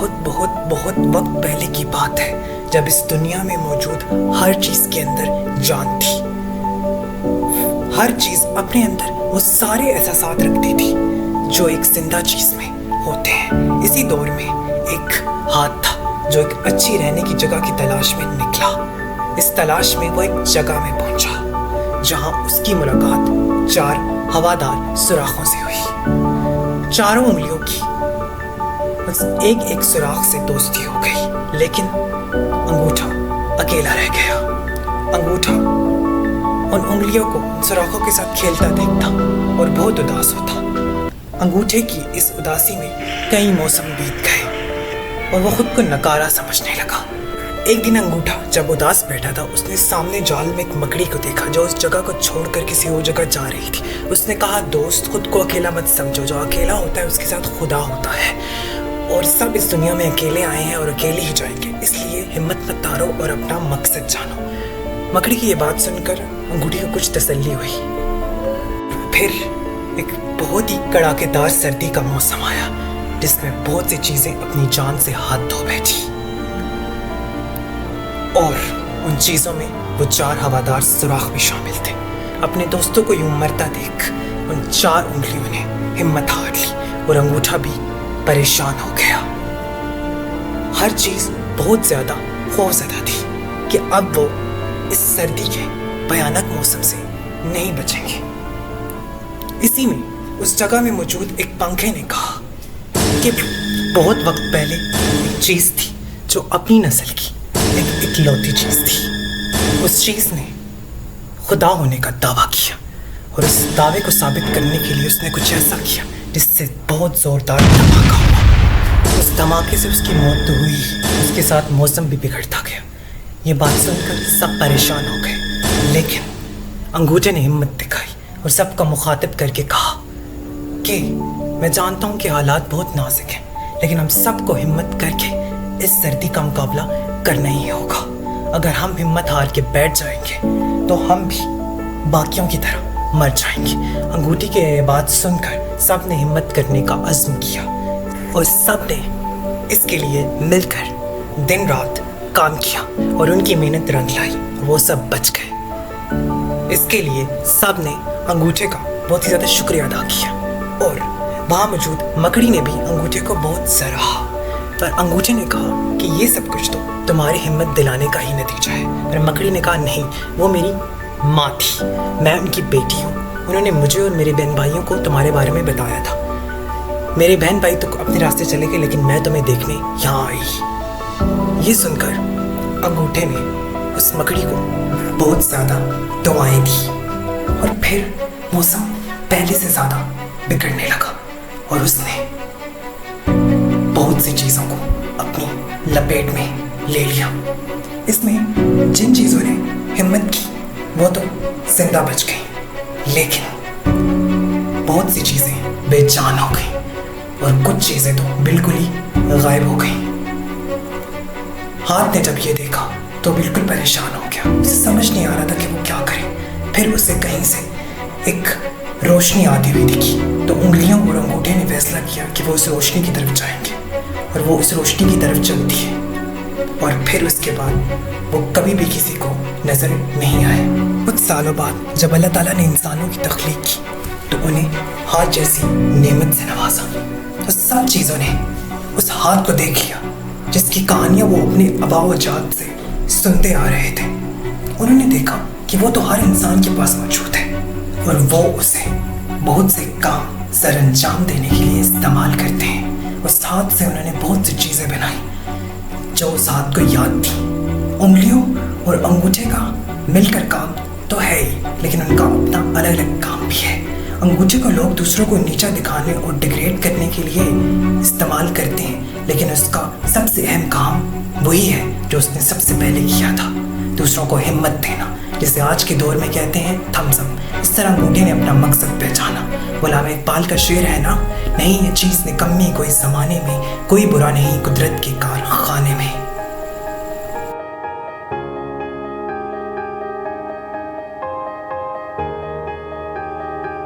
بہت بہت بہت وقت پہلے کی بات ہے جب اس دنیا میں موجود ہر چیز کے اندر جان تھی. ہر چیز اپنے اندر وہ سارے احساسات رکھتی تھی جو ایک زندہ چیز میں ہوتے ہیں. اسی دور میں ایک ہاتھ تھا جو ایک اچھی رہنے کی جگہ کی تلاش میں نکلا. اس تلاش میں وہ ایک جگہ میں پہنچا جہاں اس کی ملاقات 4 ہوادار سوراخوں سے ہوئی. چاروں انگلیوں کی بس ایک سوراخ سے دوستی ہو گئی، لیکن انگوٹھا اکیلا رہ گیا. انگوٹھا ان انگلیوں کو ان سوراخوں کے ساتھ کھیلتا دیکھتا اور بہت اداس ہوتا. انگوٹھے کی اس اداسی میں کئی موسم بیت گئے اور وہ خود کو نکارا سمجھنے لگا. ایک دن انگوٹھا جب اداس بیٹھا تھا، اس نے سامنے جال میں ایک مکڑی کو دیکھا جو اس جگہ کو چھوڑ کر کسی اور جگہ جا رہی تھی. اس نے کہا، دوست، خود کو اکیلا مت سمجھو. جو اکیلا ہوتا ہے اس کے ساتھ خدا ہوتا ہے، اور سب اس دنیا میں اکیلے آئے ہیں اور اکیلے ہی جائیں گے. اس لیے ہمت مت ہارو اور اپنا مقصد جانو. مکڑی کی یہ بات سن کر انگوٹھی کو کچھ تسلی ہوئی. پھر ایک بہت ہی کڑاکے دار سردی کا موسم آیا جس میں بہت سی چیزیں اپنی جان سے ہاتھ دھو بیٹھی، اور ان چیزوں میں وہ 4 ہوادار سوراخ بھی شامل تھے. اپنے دوستوں کو یوں مرتا دیکھ ان 4 انگلیوں نے ہمت ہار لی اور انگوٹھا بھی پریشان ہو گیا. ہر چیز بہت زیادہ خوفزدہ تھی کہ اب وہ اس سردی کے بھیانک موسم سے نہیں بچیں گے. اسی میں اس جگہ میں موجود ایک پنکھے نے کہا کہ بہت وقت پہلے ایک چیز تھی جو اپنی نسل کی ایک اکلوتی چیز تھی. اس چیز نے خدا ہونے کا دعویٰ کیا، اور اس دعوے کو ثابت کرنے کے لیے اس نے کچھ ایسا کیا جس سے بہت زوردار دھماکہ ہوا. اس دھماکے سے اس کی موت تو ہوئی، اس کے ساتھ موسم بھی بگڑتا گیا. یہ بات سن کر سب پریشان ہو گئے، لیکن انگوٹھے نے ہمت دکھائی اور سب کو مخاطب کر کے کہا کہ میں جانتا ہوں کہ حالات بہت نازک ہیں، لیکن ہم سب کو ہمت کر کے اس سردی کا مقابلہ کرنا ہی ہوگا. اگر ہم ہمت ہار کے بیٹھ جائیں گے تو ہم بھی باقیوں کی طرح مر جائیں گے. انگوٹھی کی یہ بات سن کر سب نے ہمت کرنے کا عزم کیا اور سب نے اس کے لیے مل کر دن رات کام کیا، اور ان کی محنت رنگ لائی اور وہ سب بچ گئے. اس کے لیے سب نے انگوٹھے کا بہت ہی زیادہ شکریہ ادا کیا، اور وہاں موجود مکڑی نے بھی انگوٹھے کو بہت سراہا. پر انگوٹھے نے کہا کہ یہ سب کچھ تو تمہاری ہمت دلانے کا ہی نتیجہ ہے. پر مکڑی نے کہا، نہیں، وہ میری ماں تھی، میں ان کی بیٹی ہوں. انہوں نے مجھے اور میرے بہن بھائیوں کو تمہارے بارے میں بتایا تھا. میرے بہن بھائی تو اپنے راستے چلے گئے، لیکن میں تمہیں دیکھنے یہاں آئی. یہ سن کر انگوٹھے نے اس مکڑی کو بہت زیادہ دعائیں دی، اور پھر موسم پہلے سے زیادہ بگڑنے لگا، اور اس نے بہت سی چیزوں کو اپنی لپیٹ میں لے لیا. اس میں جن چیزوں نے ہمت کی وہ تو زندہ بچ گئیں، لیکن بہت سی چیزیں بے جان ہو گئیں، اور کچھ چیزیں تو بالکل ہی غائب ہو گئیں. ہاتھ نے جب یہ دیکھا تو بالکل پریشان ہو گیا. اسے سمجھ نہیں آ رہا تھا کہ وہ کیا کرے. پھر اسے کہیں سے ایک روشنی آتی ہوئی دکھی، تو انگلیوں اور انگوٹھے نے فیصلہ کیا کہ وہ اس روشنی کی طرف جائیں گے، اور وہ اس روشنی کی طرف چلتی ہے. اور پھر اس کے بعد وہ کبھی بھی کسی کو نظر نہیں آئے. کچھ سالوں بعد جب اللہ تعالیٰ نے انسانوں کی تخلیق کی تو انہیں ہاتھ جیسی نعمت سے نوازا. تو سب چیزوں نے اس ہاتھ کو دیکھ لیا جس کی کہانیاں وہ اپنے آباء و اجداد سے سنتے آ رہے تھے. انہوں نے دیکھا کہ وہ تو ہر انسان کے پاس موجود ہے، اور وہ اسے بہت سے کام سر انجام دینے کے لیے استعمال کرتے ہیں. اس ہاتھ سے انہوں نے بہت سی چیزیں بنائی جو اس ہاتھ کو یاد تھی. انگلیوں اور انگوٹھے کا مل کر کام تو ہے ہی، لیکن ان کا اپنا الگ الگ کام بھی ہے. انگوٹھے کو لوگ دوسروں کو نیچا دکھانے اور ڈیگریڈ کرنے کے لیے استعمال کرتے ہیں، لیکن اس کا سب سے اہم کام وہی ہے جو اس نے سب سے پہلے کیا تھا، دوسروں کو ہمت دینا، جسے آج کے دور میں کہتے ہیں تھمز اپ. اس طرح انگوٹھے نے اپنا مقصد پہچانا. علامہ اقبال کا شعر ہے نا، نہیں یہ چیز نکمی کوئی زمانے میں، کوئی برا نہیں قدرت کے کام